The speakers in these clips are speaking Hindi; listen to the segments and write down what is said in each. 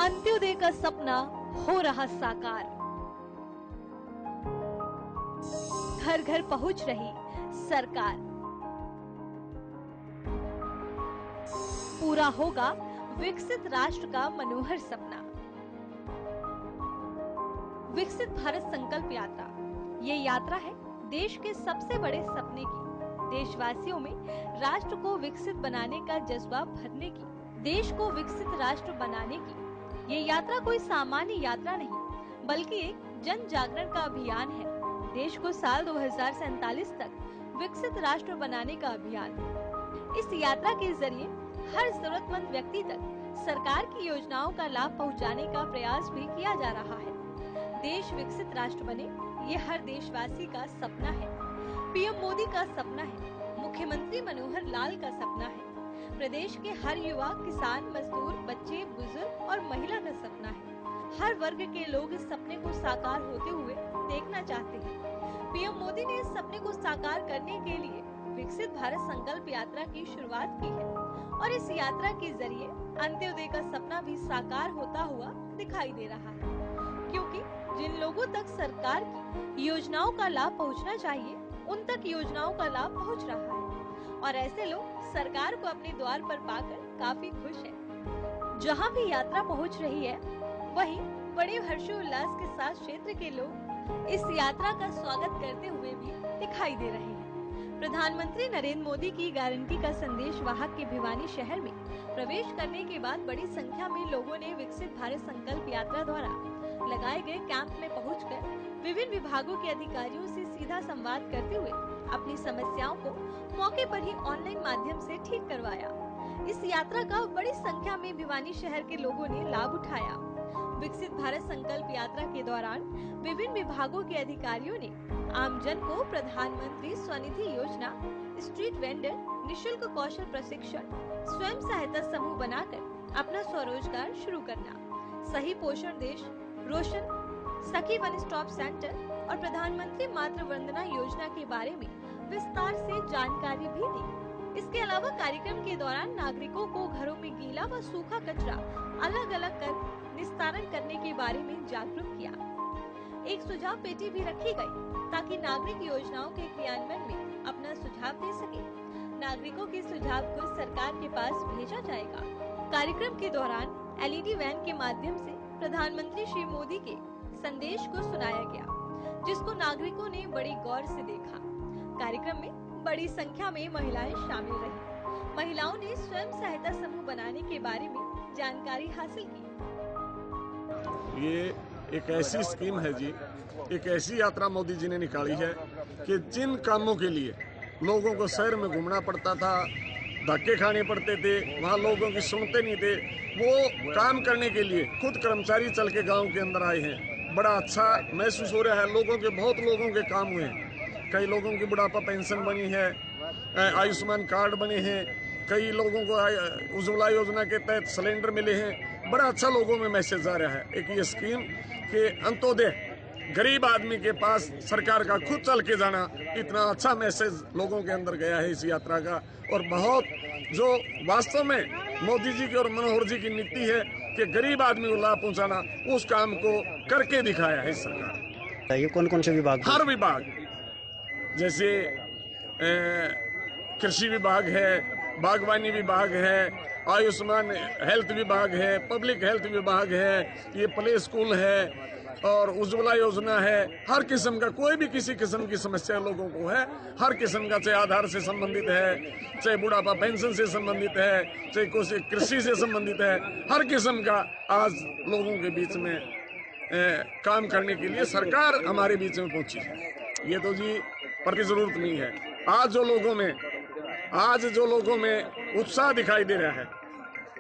अंत्योदय का सपना हो रहा साकार। घर घर पहुंच रही सरकार। पूरा होगा विकसित राष्ट्र का मनोहर सपना। विकसित भारत संकल्प यात्रा ये यात्रा है देश के सबसे बड़े सपने की, देशवासियों में राष्ट्र को विकसित बनाने का जज्बा भरने की, देश को विकसित राष्ट्र बनाने की। ये यात्रा कोई सामान्य यात्रा नहीं बल्कि एक जन जागरण का अभियान है। देश को साल 2047 तक विकसित राष्ट्र बनाने का अभियान। इस यात्रा के जरिए हर जरूरतमंद व्यक्ति तक सरकार की योजनाओं का लाभ पहुंचाने का प्रयास भी किया जा रहा है। देश विकसित राष्ट्र बने ये हर देशवासी का सपना है। पीएम मोदी का सपना है, मुख्यमंत्री मनोहर लाल का सपना है, प्रदेश के हर युवा, किसान, मजदूर, बच्चे, बुजुर्ग और महिला का सपना है। हर वर्ग के लोग इस सपने को साकार होते हुए देखना चाहते हैं। पीएम मोदी ने इस सपने को साकार करने के लिए विकसित भारत संकल्प यात्रा की शुरुआत की है और इस यात्रा के जरिए अंत्योदय का सपना भी साकार होता हुआ दिखाई दे रहा है, क्योंकि जिन लोगों तक सरकार की योजनाओं का लाभ पहुंचना चाहिए उन तक योजनाओं का लाभ पहुंच रहा है और ऐसे लोग सरकार को अपने द्वार पर पाकर काफी खुश हैं। जहां भी यात्रा पहुंच रही है वहीं बड़े हर्षोल्लास के साथ क्षेत्र के लोग इस यात्रा का स्वागत करते हुए भी दिखाई दे रहे हैं। प्रधानमंत्री नरेंद्र मोदी की गारंटी का संदेश वाहक के भिवानी शहर में प्रवेश करने के बाद बड़ी संख्या में लोगों ने विकसित भारत संकल्प यात्रा द्वारा लगाए गए कैंप में पहुंचकर विभिन्न विभागों के अधिकारियों से सीधा संवाद करते हुए अपनी समस्याओं को मौके पर ही ऑनलाइन माध्यम से ठीक करवाया। इस यात्रा का बड़ी संख्या में भिवानी शहर के लोगों ने लाभ उठाया। विकसित भारत संकल्प यात्रा के दौरान विभिन्न विभागों के अधिकारियों ने आमजन को प्रधानमंत्री स्वनिधि योजना, स्ट्रीट वेंडर, निशुल्क कौशल प्रशिक्षण, स्वयं सहायता समूह बनाकर अपना स्वरोजगार शुरू करना, सही पोषण देश रोशन, सखी वन स्टॉप सेंटर और प्रधानमंत्री मातृ वंदना योजना के बारे में विस्तार से जानकारी भी दी। इसके अलावा कार्यक्रम के दौरान नागरिकों को घरों में गीला व सूखा कचरा अलग अलग कर निस्तारण करने के बारे में जागरूक किया। एक सुझाव पेटी भी रखी गई ताकि नागरिक योजनाओं के क्रियान्वयन में अपना सुझाव दे सके। नागरिकों के सुझाव को सरकार के पास भेजा जाएगा। कार्यक्रम के दौरान LED वैन के माध्यम से प्रधानमंत्री श्री मोदी के संदेश को सुनाया गया, जिसको नागरिकों ने बड़ी गौर से देखा। कार्यक्रम में बड़ी संख्या में महिलाएं शामिल रहीं। महिलाओं ने स्वयं सहायता समूह बनाने के बारे में जानकारी हासिल की। ये एक ऐसी स्कीम है जी, एक ऐसी यात्रा मोदी जी ने निकाली है कि जिन कामों के लिए लोगों को शहर में घूमना पड़ता था, धक्के खाने पड़ते थे, वहाँ लोगों की सुनते नहीं थे, वो काम करने के लिए खुद कर्मचारी चल के गाँव के अंदर आए हैं। बड़ा अच्छा महसूस हो रहा है। बहुत लोगों के काम हुए हैं। कई लोगों की बुढ़ापा पेंशन बनी है, आयुष्मान कार्ड बने हैं, कई लोगों को उज्ज्वला योजना के तहत सिलेंडर मिले हैं। बड़ा अच्छा लोगों में मैसेज आ रहा है। एक ये स्कीम के अंत्योदय गरीब आदमी के पास सरकार का खुद चल के जाना, इतना अच्छा मैसेज लोगों के अंदर गया है इस यात्रा का। और बहुत जो वास्तव में मोदी जी की और मनोहर जी की नीति है कि गरीब आदमी को लाभ पहुंचाना, उस काम को करके दिखाया है सरकार। ये कौन कौन से विभाग? हर विभाग, जैसे कृषि विभाग है, बागवानी विभाग है, आयुष्मान हेल्थ विभाग है, पब्लिक हेल्थ विभाग है, ये प्ले स्कूल है और उज्ज्वला योजना है। हर किस्म का, कोई भी किसी किस्म की समस्या लोगों को है, हर किस्म का, चाहे आधार से संबंधित है, चाहे बुढ़ापा पेंशन से संबंधित है, चाहे कोई कृषि से संबंधित है, हर किस्म का आज लोगों के बीच में काम करने के लिए सरकार हमारे बीच में पहुंची है। ये तो जी प्रति जरूरत नहीं है। आज जो लोगों में उत्साह दिखाई दे रहा है,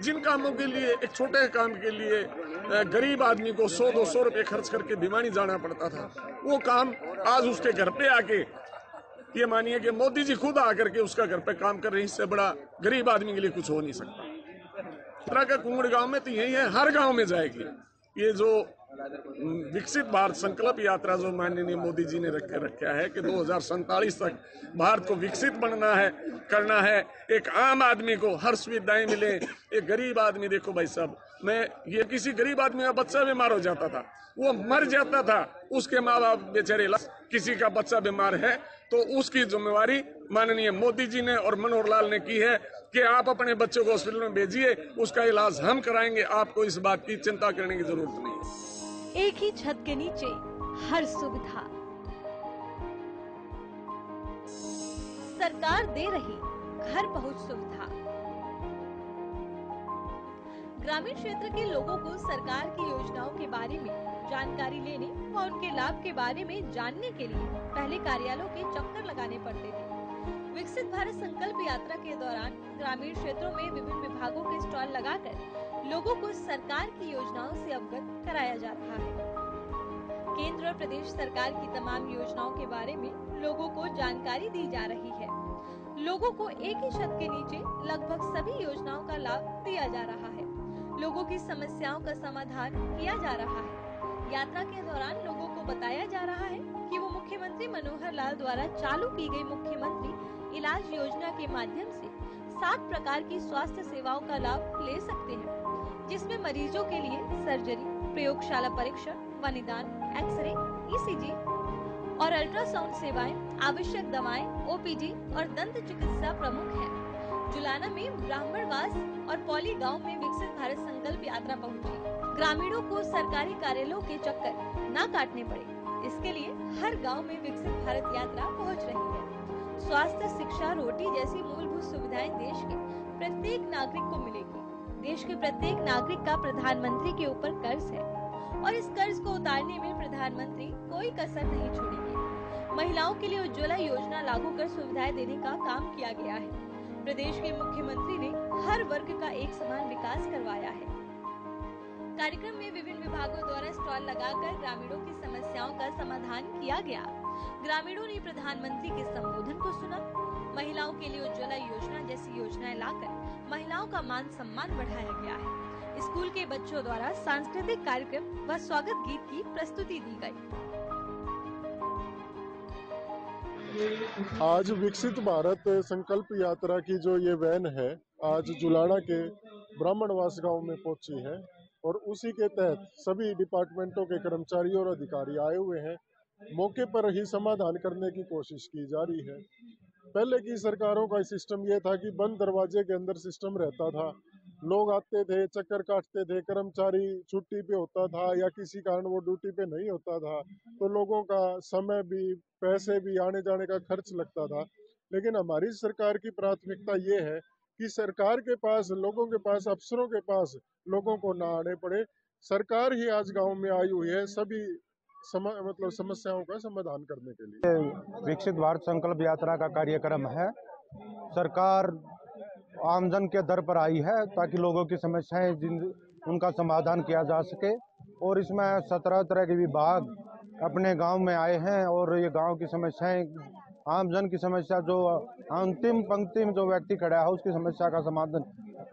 जिन कामों के लिए, एक छोटे काम के लिए गरीब आदमी को 100-200 रुपए खर्च करके भिवानी जाना पड़ता था, वो काम आज उसके घर पे आके, ये मानिए कि मोदी जी खुद आकर के उसका घर पे काम कर रहे हैं। इससे बड़ा गरीब आदमी के लिए कुछ हो नहीं सकता। इस तरह का कुंगड़ गांव में तो यही है, हर गांव में जाएगी। ये जो विकसित भारत संकल्प यात्रा जो माननीय मोदी जी ने रखा है कि 2047 तक भारत को विकसित बनना है, करना है, एक आम आदमी को हर सुविधाएं मिले। एक गरीब आदमी, देखो भाई साहब, ये किसी गरीब आदमी का बच्चा बीमार हो जाता था, वो मर जाता था, उसके माँ बाप बेचारे, किसी का बच्चा बीमार है तो उसकी जिम्मेवारी माननीय मोदी जी ने और मनोहर लाल ने की है कि आप अपने बच्चों को हॉस्पिटल में भेजिए, उसका इलाज हम कराएंगे, आपको इस बात की चिंता करने की जरूरत नहीं है। एक ही छत के नीचे हर सुविधा सरकार दे रही, घर पहुंच सुविधा। ग्रामीण क्षेत्र के लोगों को सरकार की योजनाओं के बारे में जानकारी लेने व उनके लाभ के बारे में जानने के लिए पहले कार्यालयों के चक्कर लगाने पड़ते थे। विकसित भारत संकल्प यात्रा के दौरान ग्रामीण क्षेत्रों में विभिन्न विभागों के स्टॉल लगाकर लोगों को सरकार की योजनाओं से अवगत कराया जा रहा है। केंद्र और प्रदेश सरकार की तमाम योजनाओं के बारे में लोगों को जानकारी दी जा रही है। लोगों को एक ही छत के नीचे लगभग सभी योजनाओं का लाभ दिया जा रहा है। लोगों की समस्याओं का समाधान किया जा रहा है। यात्रा के दौरान लोगों को बताया जा रहा है कि वो मुख्यमंत्री मनोहर लाल द्वारा चालू की गई मुख्यमंत्री इलाज योजना के माध्यम से 7 प्रकार की स्वास्थ्य सेवाओं का लाभ ले सकते हैं, जिसमें मरीजों के लिए सर्जरी, प्रयोगशाला परीक्षण व निदान, एक्सरे, ईसीजी और अल्ट्रासाउंड सेवाएं, आवश्यक दवाएं, ओपीडी और दंत चिकित्सा प्रमुख है। जुलाना में ब्राह्मणवास और पौली गांव में विकसित भारत संकल्प यात्रा पहुंची। ग्रामीणों को सरकारी कार्यालयों के चक्कर न काटने पड़े, इसके लिए हर गांव में विकसित भारत यात्रा पहुंच रही है। स्वास्थ्य, शिक्षा, रोटी जैसी मूलभूत सुविधाएं देश के प्रत्येक नागरिक को मिलेगी। देश के प्रत्येक नागरिक का प्रधानमंत्री के ऊपर कर्ज है और इस कर्ज को उतारने में प्रधानमंत्री कोई कसर नहीं छोड़ेंगे। महिलाओं के लिए उज्ज्वला योजना लागू कर सुविधाएं देने का काम किया गया है। प्रदेश के मुख्यमंत्री ने हर वर्ग का एक समान विकास करवाया है। कार्यक्रम में विभिन्न विभागों द्वारा स्टॉल लगाकर ग्रामीणों की समस्याओं का समाधान किया गया। ग्रामीणों ने प्रधानमंत्री के संबोधन को सुना। महिलाओं के लिए उज्ज्वला योजना जैसी योजनाएं लाकर महिलाओं का मान सम्मान बढ़ाया गया है। स्कूल के बच्चों द्वारा सांस्कृतिक कार्यक्रम व स्वागत गीत की प्रस्तुति दी गई। आज विकसित भारत संकल्प यात्रा की जो ये वैन है, आज जुलाना के ब्राह्मणवास गांव में पहुंची है और उसी के तहत सभी डिपार्टमेंटों के कर्मचारी और अधिकारी आए हुए हैं। मौके पर ही समाधान करने की कोशिश की जा रही है। पहले की सरकारों का सिस्टम ये था कि बंद दरवाजे के अंदर सिस्टम रहता था, लोग आते थे, चक्कर काटते थे, कर्मचारी छुट्टी पे होता था या किसी कारण वो ड्यूटी पे नहीं होता था, तो लोगों का समय भी, पैसे भी, आने जाने का खर्च लगता था। लेकिन हमारी सरकार की प्राथमिकता ये है कि सरकार के पास, लोगों के पास, अफसरों के पास लोगों को ना आने पड़े। सरकार ही आज गांव में आई हुई है सभी समस्याओं का समाधान करने के लिए। विकसित भारत संकल्प यात्रा का कार्यक्रम है। सरकार आमजन के दर पर आई है ताकि लोगों की समस्याएं उनका समाधान किया जा सके, और इसमें 17 तरह के विभाग अपने गांव में आए हैं और ये गांव की समस्याएं, आमजन की समस्या, जो अंतिम पंक्ति में जो व्यक्ति खड़ा है उसकी समस्या का समाधान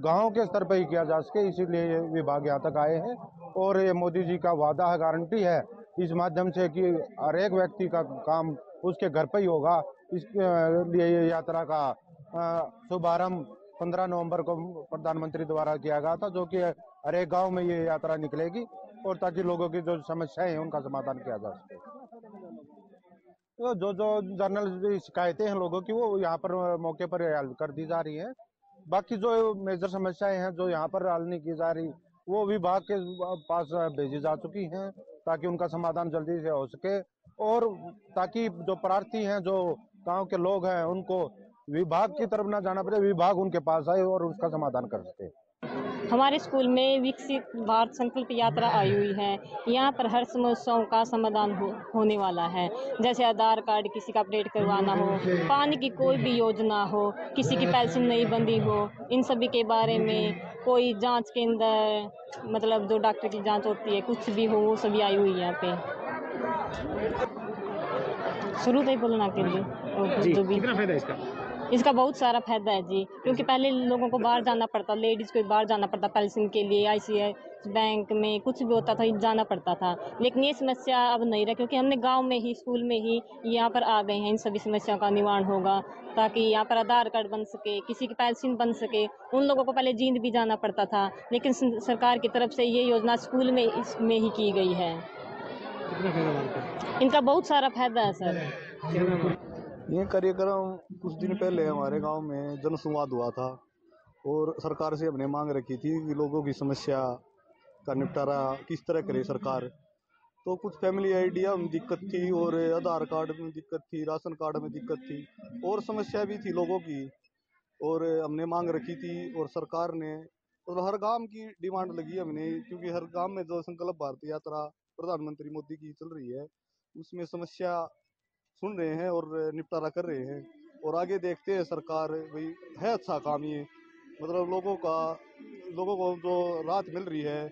गांव के स्तर पर ही किया जा सके, इसीलिए ये विभाग यहाँ तक आए हैं। और ये मोदी जी का वादा है, गारंटी है इस माध्यम से कि हर एक व्यक्ति का काम उसके घर पर ही होगा। इसके लिए ये यात्रा का शुभारंभ 15 नवंबर को प्रधानमंत्री द्वारा किया गया था, जो कि हर एक गाँव में ये यात्रा निकलेगी और ताकि लोगों की जो समस्याएं हैं उनका समाधान किया जा सके। तो जो जनरल शिकायतें हैं लोगों की, वो यहाँ पर मौके पर हल कर दी जा रही हैं। बाकी जो मेजर समस्याएं हैं जो यहाँ पर हल नहीं की जा रही, वो विभाग के पास भेजी जा चुकी हैं ताकि उनका समाधान जल्दी से हो सके, और ताकि जो प्रार्थी हैं, जो गांव के लोग हैं, उनको विभाग की तरफ ना जाना पड़े, विभाग उनके पास आए और उसका समाधान कर सके। हमारे स्कूल में विकसित भारत संकल्प यात्रा आई हुई है। यहाँ पर हर समस्याओं का समाधान होने वाला है, जैसे आधार कार्ड किसी का अपडेट करवाना हो, पानी की कोई भी योजना हो, किसी की पेंशन नहीं बंदी हो, इन सभी के बारे में, कोई जांच के अंदर मतलब जो डॉक्टर की जांच होती है, कुछ भी हो, वो सभी आई हुई है यहाँ पे। शुरू से ही बोलना के लिए जी, कितना फायदा इसका? इसका बहुत सारा फायदा है जी, क्योंकि पहले लोगों को बाहर जाना पड़ता, लेडीज़ को बाहर जाना पड़ता पेंशन के लिए, ICICI बैंक में कुछ भी होता था जाना पड़ता था। लेकिन ये समस्या अब नहीं रहा, क्योंकि हमने गांव में ही, स्कूल में ही यहाँ पर आ गए हैं। इन सभी समस्याओं का निवारण होगा, ताकि यहाँ पर आधार कार्ड बन सके, किसी की पेंशन बन सके। उन लोगों को पहले जींद भी जाना पड़ता था, लेकिन सरकार की तरफ से ये योजना स्कूल में इसमें ही की गई है। इनका बहुत सारा फायदा है सर। ये कार्यक्रम कुछ दिन पहले हमारे गांव में जनसंवाद हुआ था और सरकार से हमने मांग रखी थी कि लोगों की समस्या का निपटारा किस तरह करे सरकार। तो कुछ फैमिली आइडिया में दिक्कत थी और आधार कार्ड में दिक्कत थी, राशन कार्ड में दिक्कत थी और समस्या भी थी लोगों की, और हमने मांग रखी थी और सरकार ने, और हर गांव की डिमांड लगी हमने, क्योंकि हर गांव में जो संकल्प भारत यात्रा प्रधानमंत्री मोदी की चल रही है उसमें समस्या सुन रहे हैं और निपटारा कर रहे हैं। और आगे देखते हैं सरकार, भाई है अच्छा काम ये, मतलब लोगों को जो राहत मिल रही है,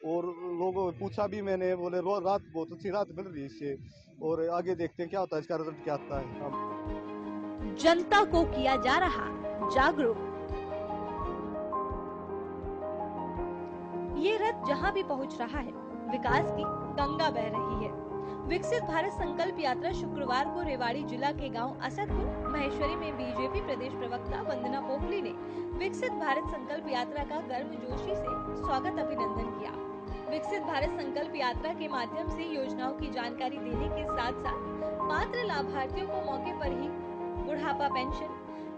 और लोगों को पूछा भी मैंने, बोले रात बहुत अच्छी राहत मिल रही है इससे, और आगे देखते हैं क्या होता है, इसका रिजल्ट क्या आता है। जनता को किया जा रहा जागरूक। ये रथ जहां भी पहुंच रहा है, विकास की गंगा बह रही है। विकसित भारत संकल्प यात्रा शुक्रवार को रेवाड़ी जिला के गांव असदपुर महेश्वरी में बीजेपी प्रदेश प्रवक्ता वंदना पोखली ने विकसित भारत संकल्प यात्रा का गर्मजोशी से स्वागत अभिनंदन किया। विकसित भारत संकल्प यात्रा के माध्यम से योजनाओं की जानकारी देने के साथ साथ पात्र लाभार्थियों को मौके पर ही बुढ़ापा पेंशन,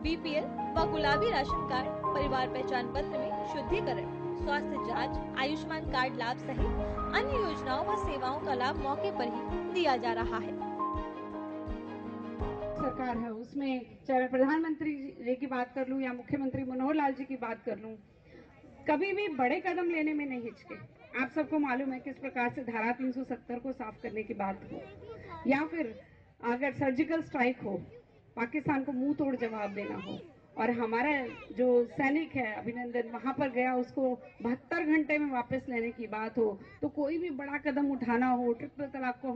BPL व गुलाबी राशन कार्ड, परिवार पहचान पत्र में शुद्धिकरण, स्वास्थ्य जांच, आयुष्मान कार्ड लाभ सहित अन्य योजनाओं व सेवाओं का लाभ मौके पर ही दिया जा रहा है। सरकार है उसमें, चाहे प्रधानमंत्री जी की बात कर लूं या मुख्यमंत्री मनोहर लाल जी की बात कर लूं, कभी भी बड़े कदम लेने में नहीं हिचके। आप सबको मालूम है किस प्रकार से धारा 370 को साफ करने की बात हो, या फिर अगर सर्जिकल स्ट्राइक हो, पाकिस्तान को मुंह तोड़ जवाब देना हो, और हमारा जो सैनिक है अभिनंदन वहां पर गया, उसको 72 घंटे में वापस लेने की बात हो, तो कोई भी बड़ा कदम उठाना हो, ट्रिपल तलाक को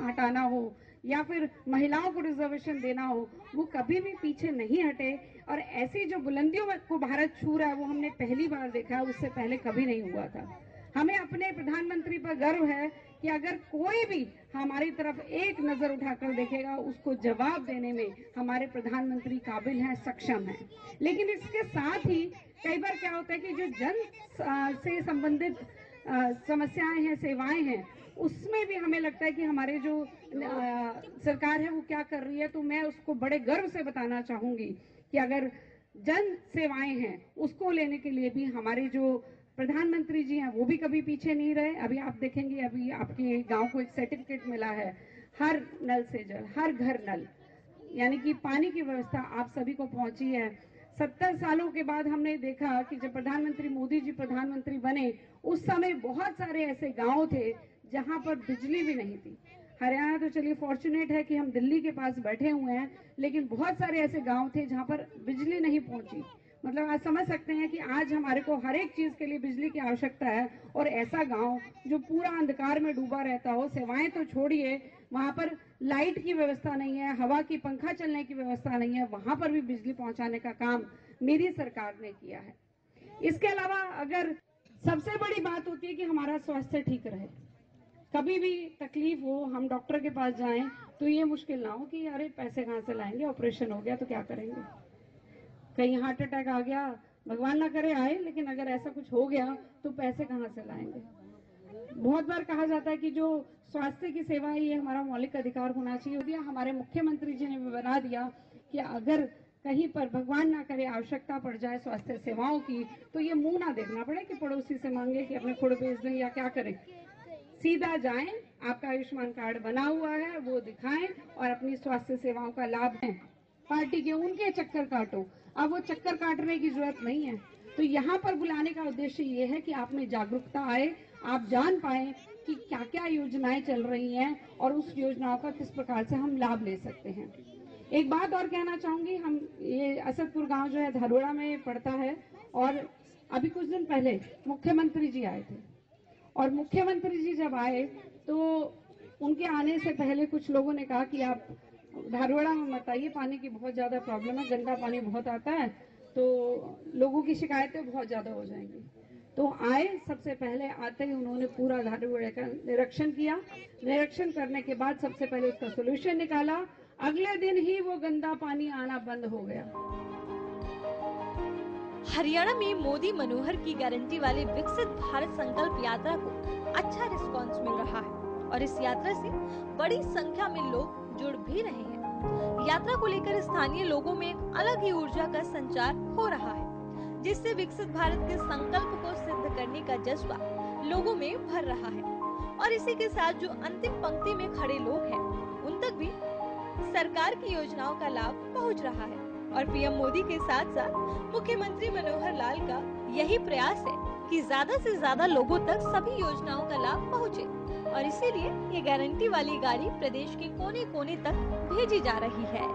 हटाना हो, या फिर महिलाओं को रिजर्वेशन देना हो, वो कभी भी पीछे नहीं हटे। और ऐसी जो बुलंदियों को भारत छू रहा है वो हमने पहली बार देखा है, उससे पहले कभी नहीं हुआ था। हमें अपने प्रधानमंत्री पर गर्व है कि अगर कोई भी हमारी तरफ एक नजर उठाकर देखेगा, उसको जवाब देने में हमारे प्रधानमंत्री काबिल हैं, सक्षम हैं। लेकिन इसके साथ ही कई बार क्या होता है कि जो जन से संबंधित समस्याएं हैं, सेवाएं हैं, उसमें भी हमें लगता है कि हमारे जो सरकार है वो क्या कर रही है। तो मैं उसको बड़े गर्व से बताना चाहूंगी कि अगर जन सेवाएं हैं उसको लेने के लिए भी हमारे जो प्रधानमंत्री जी हैं वो भी कभी पीछे नहीं रहे। अभी आप देखेंगे, अभी आपके गांव को एक सर्टिफिकेट मिला है, हर नल से जल, हर घर नल, यानी कि पानी की व्यवस्था आप सभी को पहुंची है। 70 सालों के बाद हमने देखा कि जब प्रधानमंत्री मोदी जी प्रधानमंत्री बने उस समय बहुत सारे ऐसे गांव थे जहां पर बिजली भी नहीं थी। हरियाणा तो चलिए फॉर्चुनेट है कि हम दिल्ली के पास बैठे हुए हैं, लेकिन बहुत सारे ऐसे गांव थे जहां पर बिजली नहीं पहुंची। मतलब आप समझ सकते हैं कि आज हमारे को हर एक चीज के लिए बिजली की आवश्यकता है, और ऐसा गांव जो पूरा अंधकार में डूबा रहता हो, सेवाएं तो छोड़िए, वहां पर लाइट की व्यवस्था नहीं है, हवा की पंखा चलने की व्यवस्था नहीं है, वहां पर भी बिजली पहुंचाने का काम मेरी सरकार ने किया है। इसके अलावा अगर सबसे बड़ी बात होती है कि हमारा स्वास्थ्य ठीक रहे, कभी भी तकलीफ हो, हम डॉक्टर के पास जाएं तो ये मुश्किल ना हो कि अरे पैसे कहाँ से लाएंगे, ऑपरेशन हो गया तो क्या करेंगे, कहीं हार्ट अटैक आ गया, भगवान ना करे आए, लेकिन अगर ऐसा कुछ हो गया तो पैसे कहाँ से लाएंगे। बहुत बार कहा जाता है कि जो स्वास्थ्य की सेवा है ये हमारा मौलिक अधिकार होना चाहिए। हमारे मुख्यमंत्री जी ने भी बना दिया कि अगर कहीं पर भगवान ना करे आवश्यकता पड़ जाए स्वास्थ्य सेवाओं की, तो ये मुंह ना देखना पड़े कि पड़ोसी से मांगे कि अपने खुद भेज दें या क्या करें, सीधा जाएं, आपका आयुष्मान कार्ड बना हुआ है वो दिखाएं और अपनी स्वास्थ्य सेवाओं का लाभ लें। पार्टी के उनके चक्कर काटो, अब वो चक्कर काटने की जरूरत नहीं है। तो यहाँ पर बुलाने का उद्देश्य ये है कि आप में जागरूकता आए, आप जान पाए कि क्या क्या योजनाएं चल रही हैं और उस योजनाओं का किस प्रकार से हम लाभ ले सकते हैं। एक बात और कहना चाहूंगी, हम ये असदपुर गांव जो है धरोड़ा में पड़ता है, और अभी कुछ दिन पहले मुख्यमंत्री जी आए थे, और मुख्यमंत्री जी जब आए तो उनके आने से पहले कुछ लोगों ने कहा कि आप धारवाड़ा में मत आइए, पानी की बहुत ज़्यादा प्रॉब्लम है, गंदा पानी बहुत आता है, तो लोगों की शिकायतें बहुत ज़्यादा हो जाएंगी। तो आए, सबसे पहले आते ही उन्होंने पूरा धारवाड़ा का निरीक्षण किया। निरीक्षण करने के बाद सबसे पहले उसका सोल्यूशन निकाला। अगले दिन ही वो गंदा पानी आना बंद हो गया। हरियाणा में मोदी मनोहर की गारंटी वाली विकसित भारत संकल्प यात्रा को अच्छा रिस्पांस मिल रहा है और इस यात्रा से बड़ी संख्या में लोग जुड़ भी रहे हैं। यात्रा को लेकर स्थानीय लोगों में एक अलग ही ऊर्जा का संचार हो रहा है, जिससे विकसित भारत के संकल्प को सिद्ध करने का जज्बा लोगों में भर रहा है। और इसी के साथ जो अंतिम पंक्ति में खड़े लोग हैं, उन तक भी सरकार की योजनाओं का लाभ पहुंच रहा है। और पीएम मोदी के साथ साथ मुख्यमंत्री मनोहर लाल का यही प्रयास है कि ज्यादा से ज्यादा लोगों तक सभी योजनाओं का लाभ पहुंचे और इसीलिए ये गारंटी वाली गाड़ी प्रदेश के कोने कोने तक भेजी जा रही है।